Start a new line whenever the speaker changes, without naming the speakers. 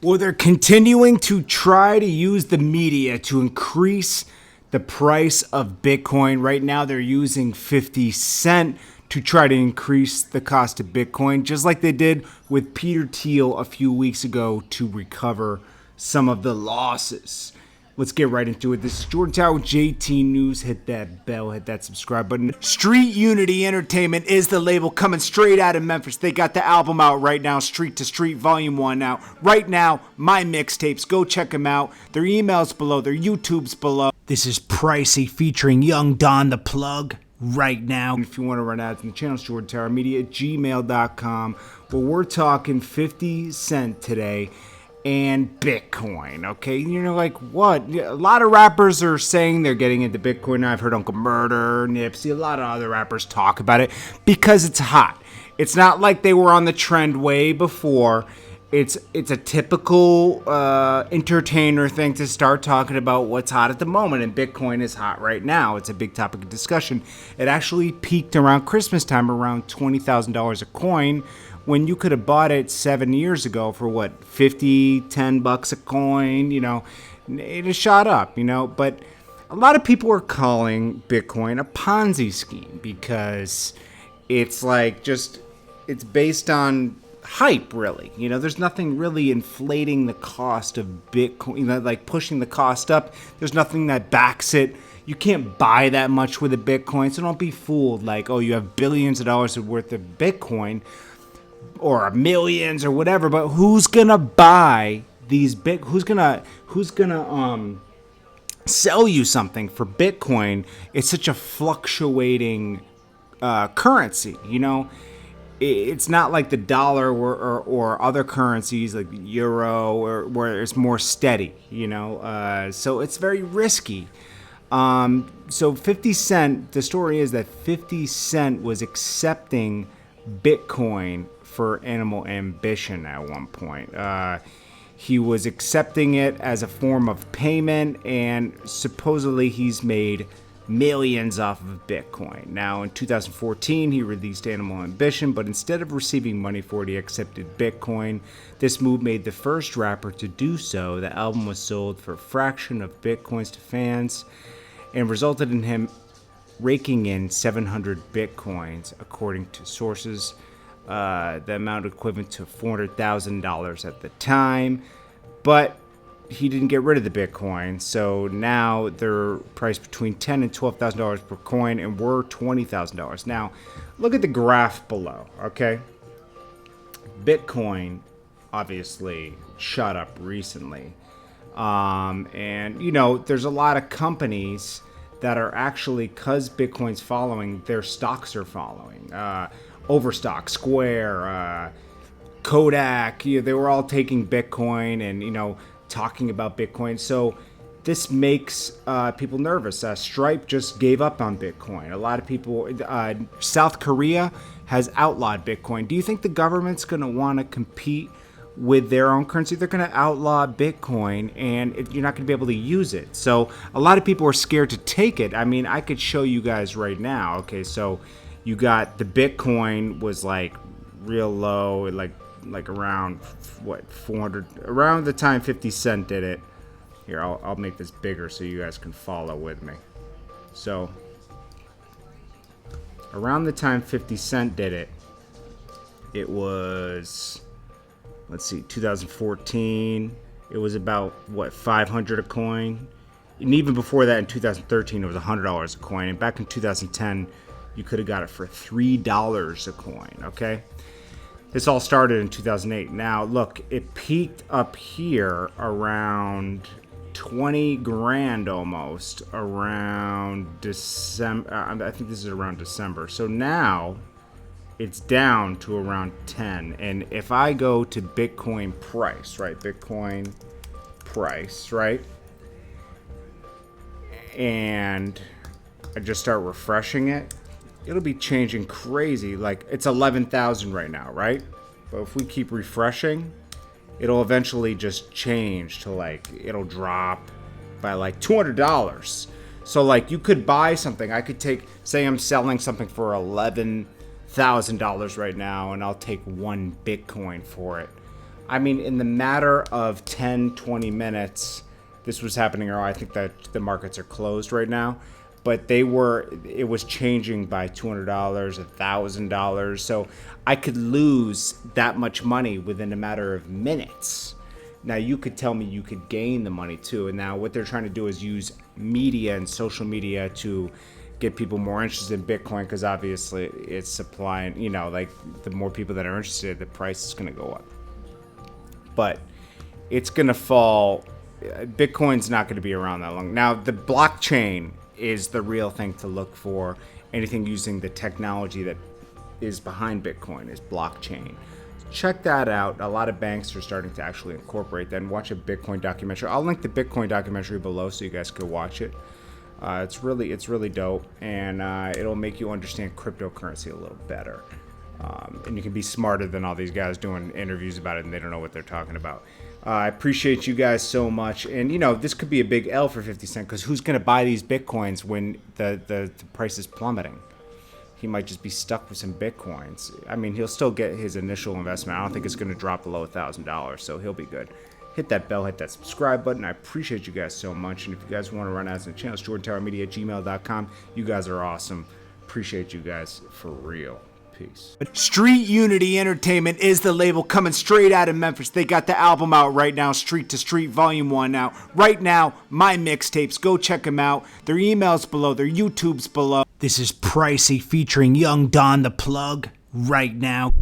Well, they're continuing to try to use the media to increase the price of Bitcoin. Right now, they're using 50 Cent to try to increase the cost of Bitcoin, just like they did with Peter Thiel a few weeks ago to recover some of the losses. Let's get right into it. This is Jordan Tower with JT News. Hit that bell, hit that subscribe button. Street Unity Entertainment is the label coming straight out of Memphis. They got the album out right now, Street to Street Volume 1 out. Right now, my mixtapes. Go check them out. Their email's below, their YouTube's below. This is Pricey featuring Young Don the Plug right now. If you want to run ads in the channel, it's jordantowermedia at gmail.com. Well, we're talking 50 Cent today and Bitcoin, okay? You know, like what? A lot of rappers are saying they're getting into Bitcoin. I've heard Uncle Murder, Nipsey, a lot of other rappers talk about it because it's hot. It's not like they were on the trend way before. It's a typical entertainer thing to start talking about what's hot at the moment, and Bitcoin is hot right now. It's a big topic of discussion. It actually peaked around Christmas time, around $20,000 a coin, when you could have bought it 7 years ago for what, 50, 10 bucks a coin. You know, it has shot up, you know. But a lot of people are calling Bitcoin a Ponzi scheme because it's like it's based on hype, really. You know, there's nothing really inflating the cost of Bitcoin, you know, like pushing the cost up. There's nothing that backs it. You can't buy that much with a Bitcoin, so don't be fooled like, oh, you have billions of dollars worth of Bitcoin or millions or whatever, but who's gonna buy these who's gonna sell you something for Bitcoin? It's such a fluctuating currency, you know. It's not like the dollar or other currencies like euro or where it's more steady, you know. So it's very risky. So 50 Cent, the story is that 50 Cent was accepting Bitcoin for Animal Ambition at one point. He was accepting it as a form of payment, and supposedly he's made millions off of Bitcoin. Now, in 2014, he released Animal Ambition, but instead of receiving money for it, he accepted Bitcoin. This move made the first rapper to do so. The album was sold for a fraction of Bitcoins to fans and resulted in him raking in 700 Bitcoins, according to sources. The amount equivalent to $400,000 at the time, but he didn't get rid of the Bitcoin, so now they're priced between $10,000 and $12,000 per coin, and we're $20,000. Now, look at the graph below, okay? Bitcoin obviously shot up recently, and you know, there's a lot of companies that are actually, because Bitcoin's following, their stocks are following. Overstock, Square, Kodak, you know, they were all taking Bitcoin and, you know, talking about Bitcoin. So this makes people nervous. Stripe just gave up on Bitcoin. A lot of people, South Korea has outlawed Bitcoin. Do you think the government's going to want to compete with their own currency? They're going to outlaw Bitcoin, and you're not going to be able to use it. So a lot of people are scared to take it. I mean, I could show you guys right now. Okay, so you got the Bitcoin was like real low, like around what, 400, around the time 50 Cent did it. Here, I'll make this bigger so you guys can follow with me. So around the time 50 Cent did it, it was, let's see, 2014. It was about what, 500 a coin. And even before that, in 2013, it was $100 a coin. And back in 2010, you could have got it for $3 a coin, okay? This all started in 2008. Now, look, it peaked up here around 20 grand almost, around December. I think this is around December. So now it's down to around 10. And if I go to Bitcoin price, right? Bitcoin price, right? And I just start refreshing it, it'll be changing crazy. Like, it's 11,000 right now, right? But if we keep refreshing, it'll eventually just change to, like, it'll drop by like $200. So like, you could buy something. I could take, say I'm selling something for $11,000 right now, and I'll take 1 Bitcoin for it. I mean, in the matter of 10, 20 minutes, this was happening, or I think that the markets are closed right now, but it was changing by $200, $1,000. So I could lose that much money within a matter of minutes. Now, you could tell me you could gain the money too. And now what they're trying to do is use media and social media to get people more interested in Bitcoin, because obviously it's supplying, like the more people that are interested, the price is going to go up. But it's going to fall. Bitcoin's not going to be around that long. Now, the blockchain is the real thing to look for. Anything using the technology that is behind Bitcoin is blockchain. Check that out. A lot of banks are starting to actually incorporate that, and watch a Bitcoin documentary. I'll link the Bitcoin documentary below so you guys can watch it. It's really dope, and it'll make you understand cryptocurrency a little better. And you can be smarter than all these guys doing interviews about it, and they don't know what they're talking about. I appreciate you guys so much. And, this could be a big L for 50 Cent, because who's going to buy these Bitcoins when the price is plummeting? He might just be stuck with some Bitcoins. I mean, he'll still get his initial investment. I don't think it's going to drop below $1,000, so he'll be good. Hit that bell, hit that subscribe button. I appreciate you guys so much. And if you guys want to run ads on the channel, it's jordantowermedia@gmail.com. You guys are awesome. Appreciate you guys for real. Peace. Street Unity Entertainment is the label, coming straight out of Memphis. They got the album out right now, Street to Street Volume 1 out. Right now, my mixtapes. Go check them out. Their email's below. Their YouTube's below. This is Pricey featuring Young Don the Plug right now.